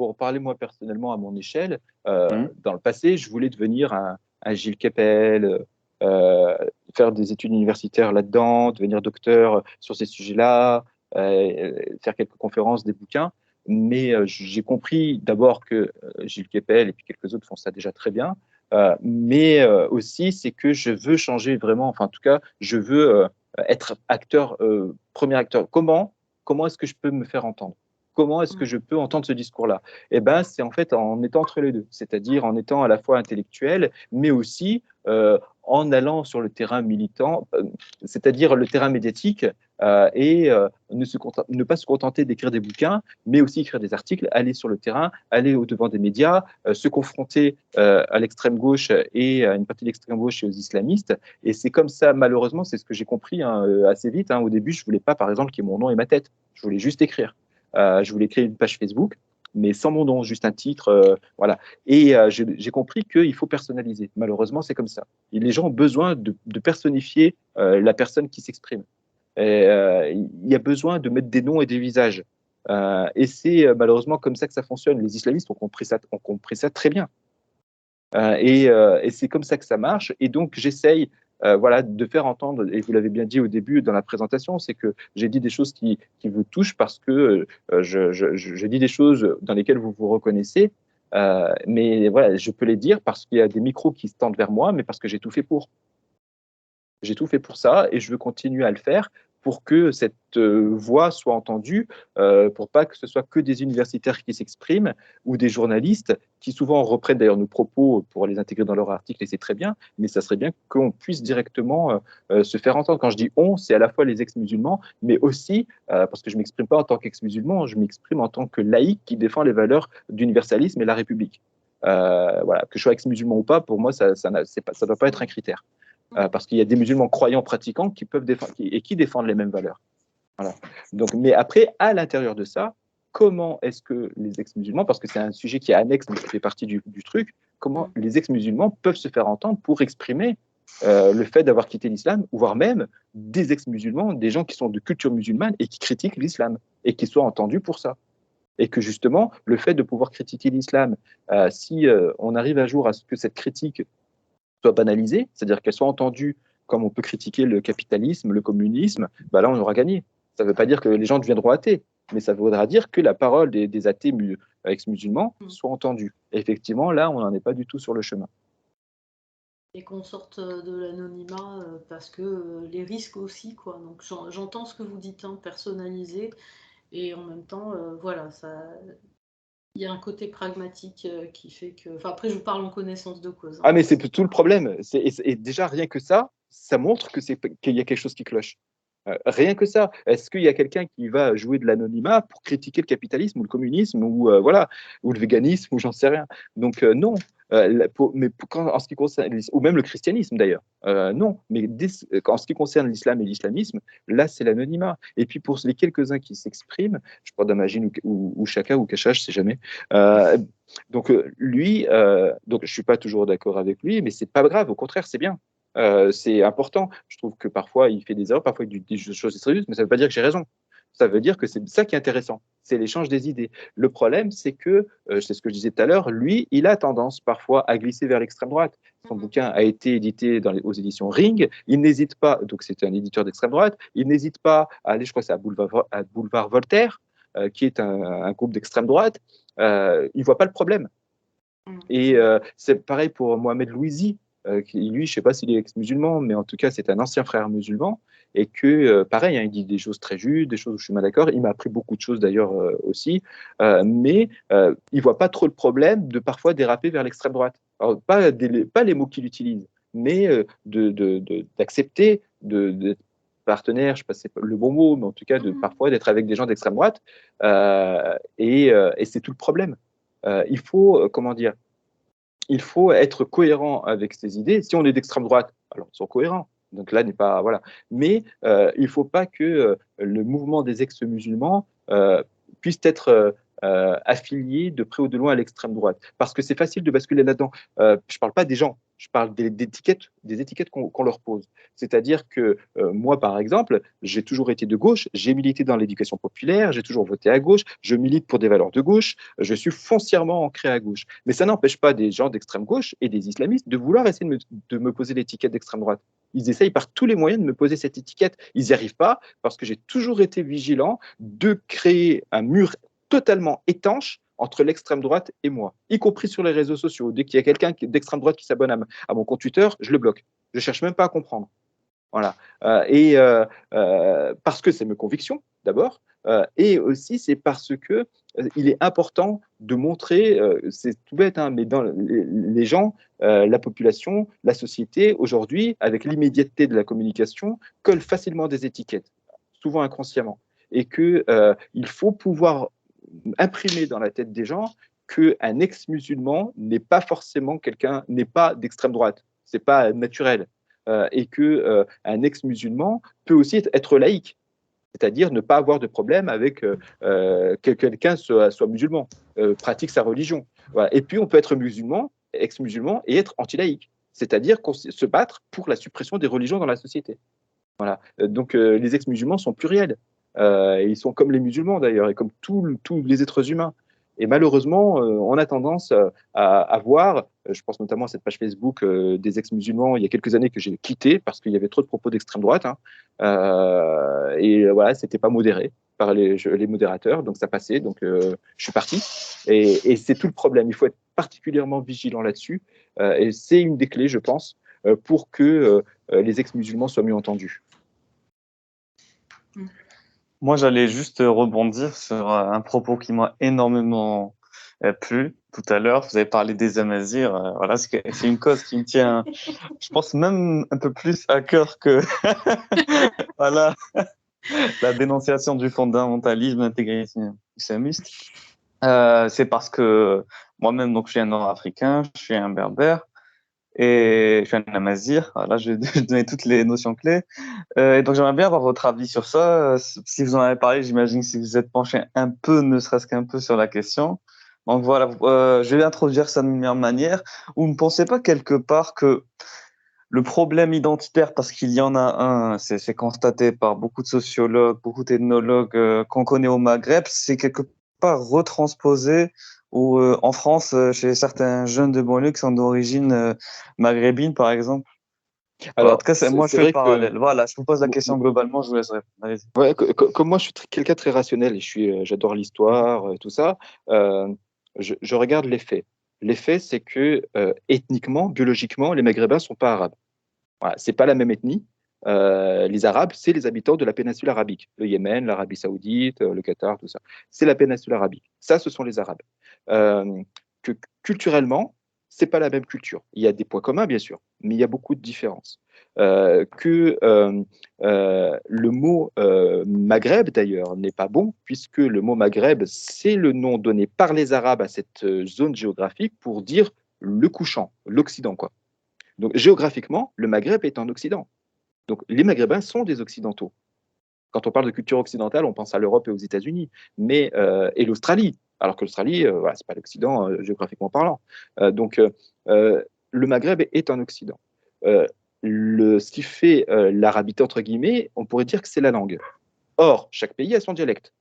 pour parler moi personnellement à mon échelle, Mmh. dans le passé, je voulais devenir un Gilles Kepel, euh, faire des études universitaires là-dedans, devenir docteur sur ces sujets-là, faire quelques conférences, des bouquins. Mais j'ai compris d'abord que Gilles Kepel et puis quelques autres font ça déjà très bien. Mais aussi, c'est que je veux changer vraiment, enfin en tout cas, je veux être acteur, premier acteur. Comment est-ce que je peux me faire entendre? Comment est-ce que je peux entendre ce discours-là? Eh ben, c'est en fait en étant entre les deux, c'est-à-dire en étant à la fois intellectuel, mais aussi en allant sur le terrain militant, c'est-à-dire le terrain médiatique, et ne pas se contenter d'écrire des bouquins, mais aussi écrire des articles, aller sur le terrain, aller au-devant des médias, se confronter à l'extrême gauche et à une partie de l'extrême gauche et aux islamistes. Et c'est comme ça, malheureusement, c'est ce que j'ai compris assez vite. Au début, je voulais pas, par exemple, qu'il y ait mon nom et ma tête. Je voulais juste écrire. Je voulais créer une page Facebook, mais sans mon nom, juste un titre. Voilà. Et j'ai compris qu'il faut personnaliser. Malheureusement, c'est comme ça. Et les gens ont besoin de personnifier la personne qui s'exprime. Il y a besoin de mettre des noms et des visages. Et c'est malheureusement comme ça que ça fonctionne. Les islamistes ont compris ça très bien. Et c'est comme ça que ça marche. Et donc, j'essaye voilà, de faire entendre, et vous l'avez bien dit au début dans la présentation, c'est que j'ai dit des choses qui vous touchent parce que je dis des choses dans lesquelles vous vous reconnaissez. Mais voilà, je peux les dire parce qu'il y a des micros qui se tendent vers moi, mais parce que j'ai tout fait pour. J'ai tout fait pour ça et je veux continuer à le faire pour que cette voix soit entendue, pour pas que ce soit que des universitaires qui s'expriment ou des journalistes qui souvent reprennent d'ailleurs nos propos pour les intégrer dans leur article et c'est très bien, mais ça serait bien qu'on puisse directement se faire entendre. Quand je dis on, c'est à la fois les ex-musulmans, mais aussi, parce que je ne m'exprime pas en tant qu'ex-musulman, je m'exprime en tant que laïc qui défend les valeurs d'universalisme et la République. Voilà, que je sois ex-musulman ou pas, pour moi, ça ne doit pas être un critère. Parce qu'il y a des musulmans croyants pratiquants qui peuvent défendre et qui défendent les mêmes valeurs. Voilà. Donc, mais après, à l'intérieur de ça, comment est-ce que les ex-musulmans, parce que c'est un sujet qui est annexe, mais qui fait partie du truc, comment les ex-musulmans peuvent se faire entendre pour exprimer le fait d'avoir quitté l'islam, voire même des ex-musulmans, des gens qui sont de culture musulmane et qui critiquent l'islam, et qui soient entendus pour ça. Et que justement, le fait de pouvoir critiquer l'islam, si on arrive un jour à ce que cette critique soit banalisée, c'est-à-dire qu'elle soit entendue comme on peut critiquer le capitalisme, le communisme, bah là on aura gagné. Ça ne veut pas dire que les gens deviendront athées, mais ça voudra dire que la parole des athées ex-musulmans soit entendue. Et effectivement, là, on n'en est pas du tout sur le chemin. Et qu'on sorte de l'anonymat parce que les risques aussi, quoi. Donc j'entends ce que vous dites, hein, personnaliser, et en même temps, voilà, ça, il y a un côté pragmatique qui fait que. Enfin, après, je vous parle en connaissance de cause. Hein. Ah, mais c'est tout le problème. Et déjà, rien que ça montre qu'il y a quelque chose qui cloche. Rien que ça. Est-ce qu'il y a quelqu'un qui va jouer de l'anonymat pour critiquer le capitalisme ou le communisme ou voilà ou le véganisme ou j'en sais rien. Donc non. En ce qui concerne ou même le christianisme d'ailleurs, non. Mais en ce qui concerne l'islam et l'islamisme, là c'est l'anonymat. Et puis pour les quelques-uns qui s'expriment, je crois d'Amagine ou Chaka ou Kacha, je sais jamais. Donc lui, donc je suis pas toujours d'accord avec lui, mais c'est pas grave. Au contraire, c'est bien. C'est important. Je trouve que parfois il fait des erreurs, parfois il dit des choses sérieuses, mais ça ne veut pas dire que j'ai raison. Ça veut dire que c'est ça qui est intéressant, c'est l'échange des idées. Le problème, c'est que, c'est ce que je disais tout à l'heure, lui, il a tendance parfois à glisser vers l'extrême droite. Son bouquin a été édité aux éditions Ring. Il n'hésite pas, donc c'est un éditeur d'extrême droite, il n'hésite pas à aller, je crois que c'est à Boulevard Voltaire, qui est un groupe d'extrême droite. Il ne voit pas le problème. Et c'est pareil pour Mohamed Louisi, qui, lui, je ne sais pas s'il est ex-musulman, mais en tout cas, c'est un ancien frère musulman, et que, pareil, hein, il dit des choses très justes, des choses où je suis mal d'accord. Il m'a appris beaucoup de choses d'ailleurs aussi, mais il ne voit pas trop le problème de parfois déraper vers l'extrême droite. Alors, pas les mots qu'il utilise, mais d'accepter de partenaire, je ne sais pas si c'est le bon mot, mais en tout cas, parfois d'être avec des gens d'extrême droite, et c'est tout le problème. Il faut, comment dire, il faut être cohérent avec ses idées. Si on est d'extrême droite, alors ils sont cohérents. Donc là n'est pas voilà. Mais il ne faut pas que le mouvement des ex-musulmans puisse être affilié de près ou de loin à l'extrême droite, parce que c'est facile de basculer là-dedans. Je ne parle pas des gens, Je parle des étiquettes qu'on leur pose. C'est-à-dire que moi, par exemple, j'ai toujours été de gauche, j'ai milité dans l'éducation populaire, j'ai toujours voté à gauche, je milite pour des valeurs de gauche, je suis foncièrement ancré à gauche. Mais ça n'empêche pas des gens d'extrême gauche et des islamistes de vouloir essayer de me poser l'étiquette d'extrême droite. Ils essayent par tous les moyens de me poser cette étiquette. Ils n'y arrivent pas parce que j'ai toujours été vigilant de créer un mur totalement étanche entre l'extrême droite et moi, y compris sur les réseaux sociaux. Dès qu'il y a quelqu'un d'extrême droite qui s'abonne à mon compte Twitter, je le bloque. Je ne cherche même pas à comprendre. Voilà. Parce que c'est mes convictions, d'abord, et aussi c'est parce que il est important de montrer, c'est tout bête, hein, mais dans les gens, la population, la société, aujourd'hui, avec l'immédiateté de la communication, colle facilement des étiquettes, souvent inconsciemment. Et qu'il faut pouvoir imprimer dans la tête des gens qu'un ex-musulman n'est pas forcément quelqu'un, n'est pas d'extrême droite. C'est pas naturel. Et qu'un ex-musulman peut aussi être laïque, c'est-à-dire ne pas avoir de problème avec que quelqu'un soit musulman, pratique sa religion. Voilà. Et puis on peut être musulman, ex-musulman, et être anti-laïque, c'est-à-dire se battre pour la suppression des religions dans la société. Voilà. Donc les ex-musulmans sont pluriels. Ils sont comme les musulmans d'ailleurs, et comme tous les êtres humains. Et malheureusement, on a tendance à voir, je pense notamment à cette page Facebook des ex-musulmans il y a quelques années que j'ai quitté parce qu'il y avait trop de propos d'extrême droite. Hein. Et voilà, c'était pas modéré par les modérateurs, donc ça passait, donc je suis parti. Et c'est tout le problème. Il faut être particulièrement vigilant là-dessus. Et c'est une des clés, je pense, pour que les ex-musulmans soient mieux entendus. Moi, j'allais juste rebondir sur un propos qui m'a énormément plu tout à l'heure. Vous avez parlé des Amazirs. Voilà, c'est une cause qui me tient, je pense, même un peu plus à cœur que voilà, la dénonciation du fondamentalisme intégrisme islamiste. C'est parce que moi-même, donc, je suis un Nord-Africain, je suis un Berbère. Et je suis un Amazir. Voilà, je vais donner toutes les notions clés. Et donc, j'aimerais bien avoir votre avis sur ça. Si vous en avez parlé, j'imagine que vous êtes penché un peu, ne serait-ce qu'un peu, sur la question. Donc voilà, je vais introduire ça d'une meilleure manière. Vous ne pensez pas quelque part que le problème identitaire, parce qu'il y en a un, c'est constaté par beaucoup de sociologues, beaucoup d'ethnologues qu'on connaît au Maghreb, c'est quelque part retransposé ou en France, chez certains jeunes de banlieue qui sont d'origine maghrébine, par exemple. Alors, en tout cas, moi, je fais le parallèle. Voilà, je vous pose la question globalement, je vous laisse répondre. Ouais, comme moi, je suis quelqu'un très rationnel et j'adore l'histoire, tout ça. Je regarde les faits. Les faits, c'est que ethniquement, biologiquement, les Maghrébins sont pas arabes. Voilà, c'est pas la même ethnie. Les Arabes, c'est les habitants de la péninsule arabique, le Yémen, l'Arabie Saoudite, le Qatar, tout ça. C'est la péninsule arabique. Ça, ce sont les Arabes. Que culturellement, c'est pas la même culture. Il y a des points communs, bien sûr, mais il y a beaucoup de différences. Le mot Maghreb, d'ailleurs, n'est pas bon, puisque le mot Maghreb, c'est le nom donné par les Arabes à cette zone géographique pour dire le couchant, l'Occident, quoi. Donc, géographiquement, le Maghreb est en Occident. Donc, les Maghrébins sont des Occidentaux. Quand on parle de culture occidentale, on pense à l'Europe et aux États-Unis, et l'Australie. Alors que l'Australie, voilà, c'est pas l'Occident géographiquement parlant. Le Maghreb est en Occident. Ce qui fait l'arabité, entre guillemets, on pourrait dire que c'est la langue. Or, chaque pays a son dialecte,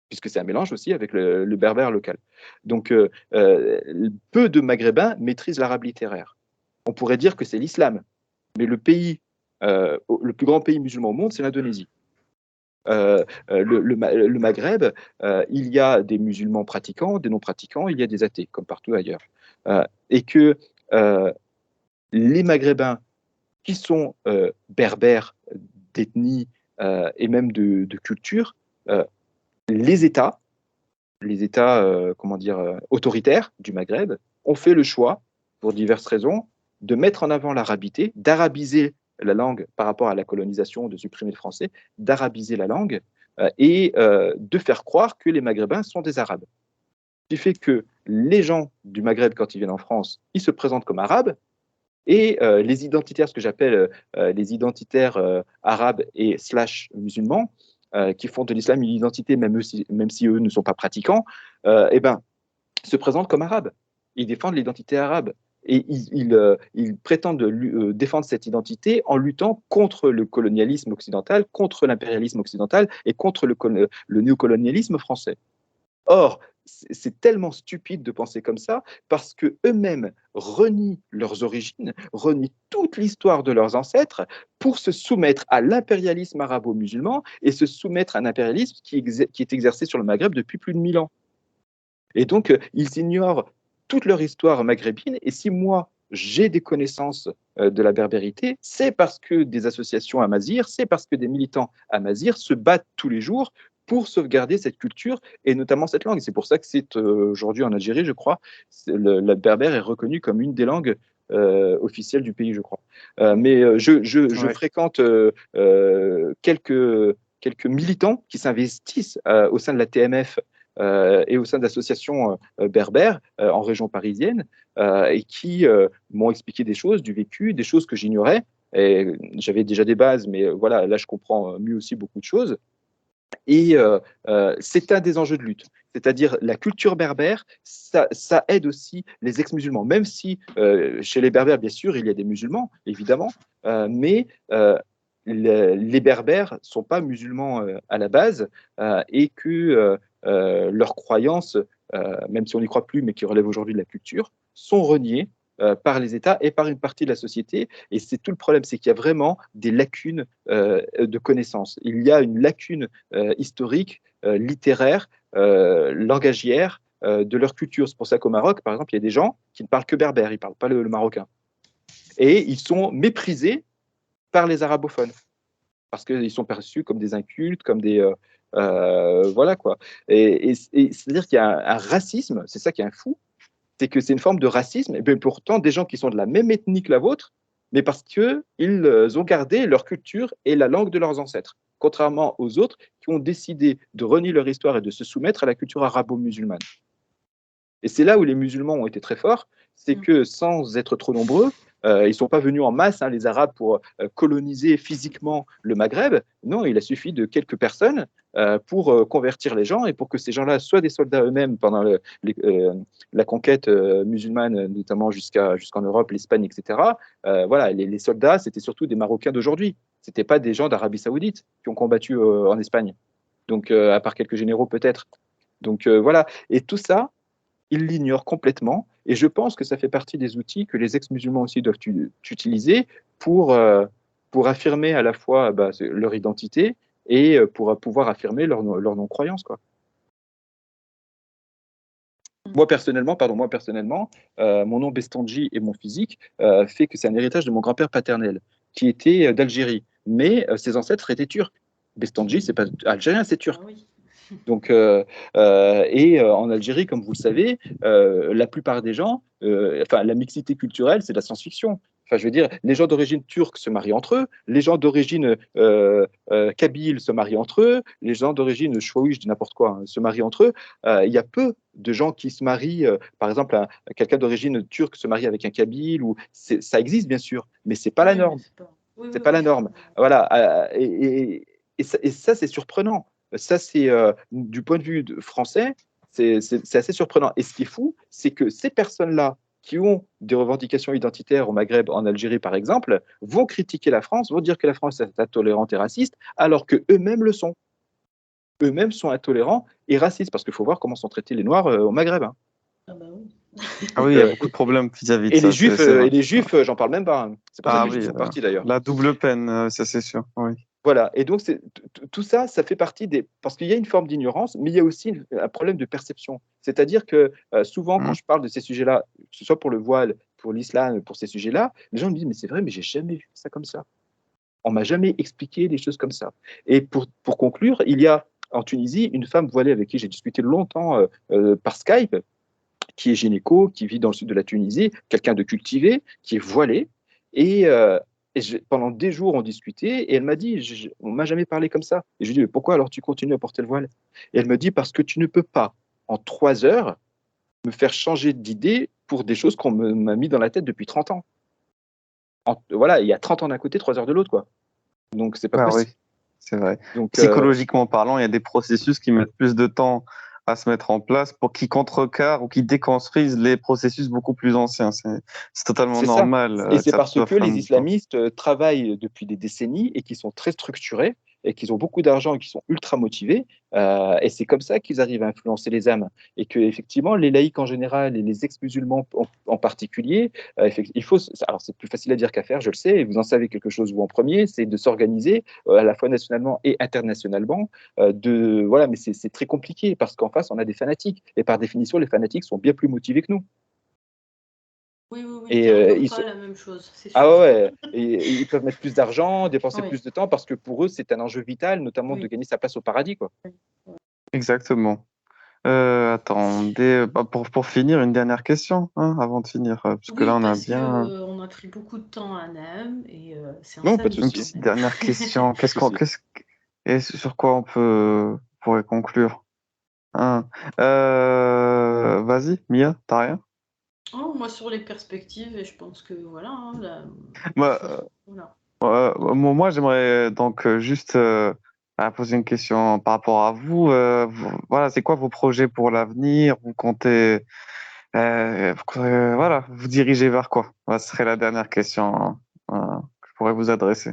puisque c'est un mélange aussi avec le berbère local. Donc, peu de Maghrébins maîtrisent l'arabe littéraire. On pourrait dire que c'est l'islam, mais le plus grand pays musulman au monde, c'est l'Indonésie. Le Maghreb, il y a des musulmans pratiquants, des non-pratiquants, il y a des athées, comme partout ailleurs. Et que les Maghrébins qui sont berbères d'ethnie et même de culture, les États autoritaires du Maghreb ont fait le choix, pour diverses raisons, de mettre en avant l'arabité, d'arabiser la langue par rapport à la colonisation, de supprimer le français, d'arabiser la langue et de faire croire que les Maghrébins sont des Arabes. Ce qui fait que les gens du Maghreb, quand ils viennent en France, ils se présentent comme Arabes, et les identitaires, ce que j'appelle les identitaires arabes et / musulmans, qui font de l'islam une identité, même si eux ne sont pas pratiquants, se présentent comme arabes. Ils défendent l'identité arabe. Et ils prétendent défendre cette identité en luttant contre le colonialisme occidental, contre l'impérialisme occidental et contre le néocolonialisme français. Or, c'est tellement stupide de penser comme ça parce que eux-mêmes renient leurs origines, renient toute l'histoire de leurs ancêtres pour se soumettre à l'impérialisme arabo-musulman et se soumettre à un impérialisme qui est exercé sur le Maghreb depuis plus de 1000 ans. Et donc, ils ignorent toute leur histoire maghrébine. Et si moi, j'ai des connaissances de la berbérité, c'est parce que des associations amazirs, c'est parce que des militants amazirs se battent tous les jours pour sauvegarder cette culture et notamment cette langue. C'est pour ça que c'est aujourd'hui en Algérie, je crois, le berbère est reconnu comme une des langues officielles du pays, je crois. Mais je fréquente quelques militants qui s'investissent au sein de la TMF et au sein d'associations berbères en région parisienne et qui m'ont expliqué des choses, du vécu, des choses que j'ignorais. Et j'avais déjà des bases, mais voilà, là je comprends mieux aussi beaucoup de choses. Et c'est un des enjeux de lutte. C'est-à-dire la culture berbère, ça aide aussi les ex-musulmans, même si chez les berbères, bien sûr, il y a des musulmans, évidemment, mais les berbères ne sont pas musulmans à la base et que leurs croyances, même si on n'y croit plus, mais qui relèvent aujourd'hui de la culture, sont reniées par les États et par une partie de la société. Et c'est tout le problème, c'est qu'il y a vraiment des lacunes de connaissances. Il y a une lacune historique, littéraire, langagière de leur culture. C'est pour ça qu'au Maroc, par exemple, il y a des gens qui ne parlent que berbère, ils ne parlent pas le marocain. Et ils sont méprisés par les arabophones parce qu'ils sont perçus comme des incultes, comme des... voilà quoi. Et c'est-à-dire qu'il y a un racisme, c'est ça qui est un fou, c'est que c'est une forme de racisme, et bien pourtant des gens qui sont de la même ethnie que la vôtre, mais parce qu'ils ont gardé leur culture et la langue de leurs ancêtres, contrairement aux autres qui ont décidé de renier leur histoire et de se soumettre à la culture arabo-musulmane. Et c'est là où les musulmans ont été très forts, c'est que sans être trop nombreux, ils ne sont pas venus en masse, hein, les Arabes, pour coloniser physiquement le Maghreb. Non, il a suffi de quelques personnes pour convertir les gens et pour que ces gens-là soient des soldats eux-mêmes pendant la conquête musulmane, notamment jusqu'en Europe, l'Espagne, etc. Voilà, les soldats, c'était surtout des Marocains d'aujourd'hui. Ce n'étaient pas des gens d'Arabie Saoudite qui ont combattu en Espagne. Donc, à part quelques généraux peut-être. Donc, voilà. Et tout ça, ils l'ignorent complètement. Et je pense que ça fait partie des outils que les ex-musulmans aussi doivent utiliser pour affirmer à la fois leur identité et pour pouvoir affirmer leur non-croyance, quoi. Moi personnellement, mon nom Bestandji et mon physique fait que c'est un héritage de mon grand-père paternel, qui était d'Algérie. Mais ses ancêtres étaient turcs. Bestandji, c'est pas algérien, c'est turc. Ah oui. Donc, en Algérie, comme vous le savez, la plupart des gens, la mixité culturelle, c'est de la science-fiction. Enfin, je veux dire, les gens d'origine turque se marient entre eux, les gens d'origine kabyle se marient entre eux, les gens d'origine chouaoui, je dis n'importe quoi, hein, se marient entre eux. Il y a peu de gens qui se marient, par exemple, quelqu'un d'origine turque se marie avec un kabyle, ça existe bien sûr, mais c'est pas la norme. C'est pas la norme. Voilà. Et ça, c'est surprenant. Ça, c'est du point de vue français, c'est assez surprenant. Et ce qui est fou, c'est que ces personnes-là qui ont des revendications identitaires au Maghreb, en Algérie par exemple, vont critiquer la France, vont dire que la France est intolérante et raciste, alors qu'eux-mêmes le sont. Eux-mêmes sont intolérants et racistes, parce qu'il faut voir comment sont traités les Noirs au Maghreb. Hein. Ah bah oui. Ah oui, il y a beaucoup de problèmes vis-à-vis de et ça. Les Juifs, j'en parle même pas. Hein. C'est pour ça que les Juifs sont partis d'ailleurs. La double peine, ça c'est sûr. Oui. Voilà, et donc tout ça, ça fait partie des... Parce qu'il y a une forme d'ignorance, mais il y a aussi un problème de perception. C'est-à-dire que souvent, quand je parle de ces sujets-là, que ce soit pour le voile, pour l'islam, pour ces sujets-là, les gens me disent, mais c'est vrai, mais j'ai jamais vu ça comme ça. On m'a jamais expliqué des choses comme ça. Et pour conclure, il y a en Tunisie une femme voilée avec qui j'ai discuté longtemps par Skype, qui est gynéco, qui vit dans le sud de la Tunisie, quelqu'un de cultivé, qui est voilé, et pendant des jours, on discutait, et elle m'a dit, on ne m'a jamais parlé comme ça. Et je lui ai dit, mais pourquoi alors tu continues à porter le voile? Et elle me dit, parce que tu ne peux pas, en 3 heures, me faire changer d'idée pour des choses qu'on m'a mis dans la tête depuis 30 ans. Voilà, il y a 30 ans d'un côté, 3 heures de l'autre, quoi. Donc, c'est pas possible. Oui, c'est vrai. Donc, psychologiquement parlant, il y a des processus qui mettent plus de temps à se mettre en place pour qu'ils contrecarrent ou qu'ils déconstruisent les processus beaucoup plus anciens. C'est totalement C'est ça. normal Et que c'est ça parce doit que prendre les du temps. islamistes travaillent depuis des décennies et qui sont très structurés et qu'ils ont beaucoup d'argent et qui sont ultra motivés. Et c'est comme ça qu'ils arrivent à influencer les âmes. Et que effectivement, les laïcs en général et les ex-musulmans en particulier, il faut. Alors c'est plus facile à dire qu'à faire, je le sais. Et vous en savez quelque chose vous en premier, c'est de s'organiser à la fois nationalement et internationalement. Voilà, mais c'est très compliqué parce qu'en face, on a des fanatiques. Et par définition, les fanatiques sont bien plus motivés que nous. Oui, oui, oui, Et puis on donne ils pas sont, la même chose, c'est ah ouais, sûr. ouais. Et ils peuvent mettre plus d'argent, dépenser Oui, plus de temps parce que pour eux, c'est un enjeu vital, notamment de oui. gagner sa place au paradis, quoi. Exactement. Attendez, pour finir, une dernière question, hein, avant de finir, parce que là, Oui, on a parce que bien on a pris beaucoup de temps à Naëm et c'est un Non, pas de une samedi quand souci, petite même. dernière question. pas de souci. Et sur quoi pourrait conclure? Hein. Vas-y, Mia, t'as rien? Oh, moi sur les perspectives, et je pense que voilà, hein, Moi, voilà. moi, j'aimerais donc juste poser une question par rapport à vous. Voilà, c'est quoi vos projets pour l'avenir? Vous comptez, voilà, vous dirigez vers quoi? Voilà, ce serait la dernière question que je pourrais vous adresser.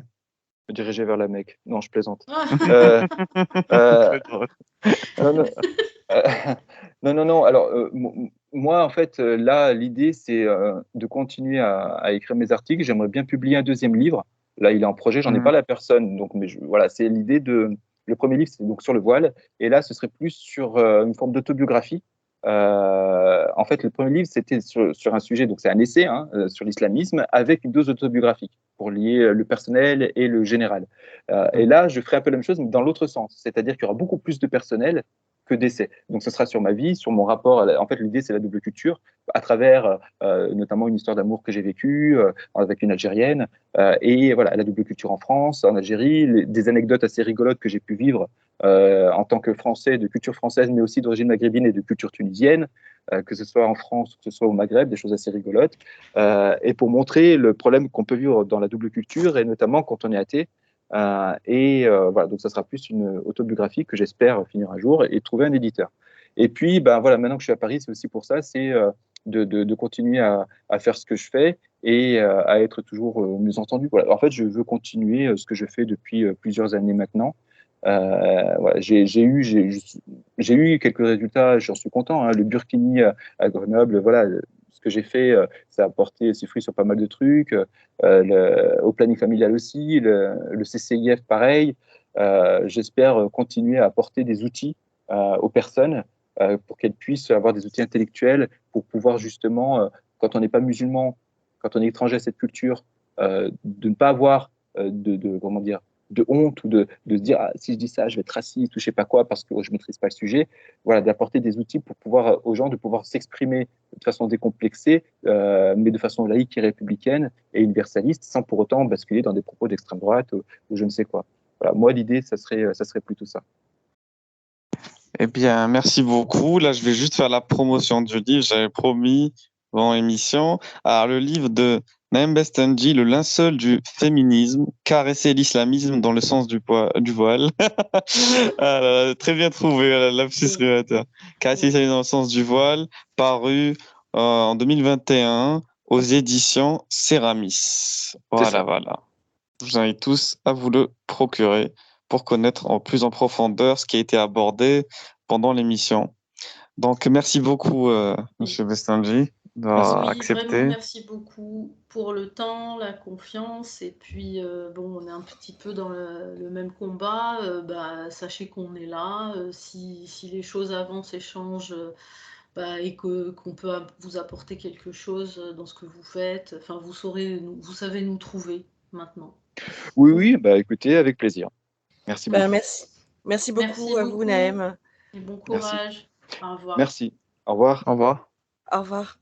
Me diriger vers la Mecque. Non, je plaisante. Euh, euh, Très drôle. non, non, euh, non. Alors, moi, en fait, là, l'idée, c'est de continuer à écrire mes articles. J'aimerais bien publier un deuxième livre. Là, il est en projet. J'en ai pas Mhm. la personne. Donc, mais voilà, c'est l'idée de. Le premier livre, c'est donc sur le voile. Et là, ce serait plus sur une forme d'autobiographie. En fait, le premier livre, c'était sur un sujet, donc c'est un essai hein, sur l'islamisme, avec une dose autobiographique pour lier le personnel et le général. Et là, je ferai un peu la même chose, mais dans l'autre sens. C'est-à-dire qu'il y aura beaucoup plus de personnel que d'essais. Donc, ce sera sur ma vie, sur mon rapport. En fait, l'idée, c'est la double culture, à travers notamment une histoire d'amour que j'ai vécue avec une Algérienne, et voilà, la double culture en France, en Algérie, des anecdotes assez rigolotes que j'ai pu vivre en tant que Français, de culture française, mais aussi d'origine maghrébine et de culture tunisienne, que ce soit en France, que ce soit au Maghreb, des choses assez rigolotes, et pour montrer le problème qu'on peut vivre dans la double culture, et notamment quand on est athée. Voilà, donc ça sera plus une autobiographie que j'espère finir un jour et trouver un éditeur. Et puis, ben voilà, maintenant que je suis à Paris, c'est aussi pour ça, c'est de continuer à faire ce que je fais et à être toujours mieux entendu. Voilà. En fait, je veux continuer ce que je fais depuis plusieurs années maintenant. Voilà, j'ai eu quelques résultats, j'en suis content. Hein. Le Burkini à Grenoble, voilà, ce que j'ai fait, ça a porté ses fruits sur pas mal de trucs. Au planning familial aussi, le CCIF pareil. J'espère continuer à apporter des outils aux personnes pour qu'elles puissent avoir des outils intellectuels pour pouvoir justement, quand on n'est pas musulman, quand on est étranger à cette culture, de ne pas avoir comment dire, de honte ou de se dire ah, si je dis ça, je vais être raciste ou je sais pas quoi parce que je maîtrise pas le sujet. Voilà, d'apporter des outils pour pouvoir aux gens de pouvoir s'exprimer de façon décomplexée, mais de façon laïque et républicaine et universaliste, sans pour autant basculer dans des propos d'extrême droite ou je ne sais quoi. Voilà, moi, l'idée, ça serait plutôt ça. Eh bien, merci beaucoup. Là, je vais juste faire la promotion du livre. J'avais promis avant l'émission. Alors, le livre de Naim Bestenji, Le linceul du féminisme, caresser l'islamisme dans le sens du voile. Très bien trouvé, lapsus Oui, révélateur. Caresser oui. l'islamisme dans le sens du voile, paru en 2021 aux éditions Céramis. C'est ça. Voilà. Je vous invite tous à vous le procurer pour connaître en plus en profondeur ce qui a été abordé pendant l'émission. Donc, merci beaucoup, Oui. Monsieur Bestanji, Merci. d'avoir Oui, vraiment, accepté. merci beaucoup pour le temps, la confiance. Et puis, bon, on est un petit peu dans le même combat. Bah, sachez qu'on est là. Si les choses avancent et changent, bah, et qu'on peut vous apporter quelque chose dans ce que vous faites, enfin, vous savez nous trouver maintenant. Oui, oui, bah écoutez, avec plaisir. Merci Ben, beaucoup. merci. Merci Merci beaucoup à vous, beaucoup Naëm. et bon Merci. courage. Au revoir. Merci. Au revoir. Au revoir. Au revoir.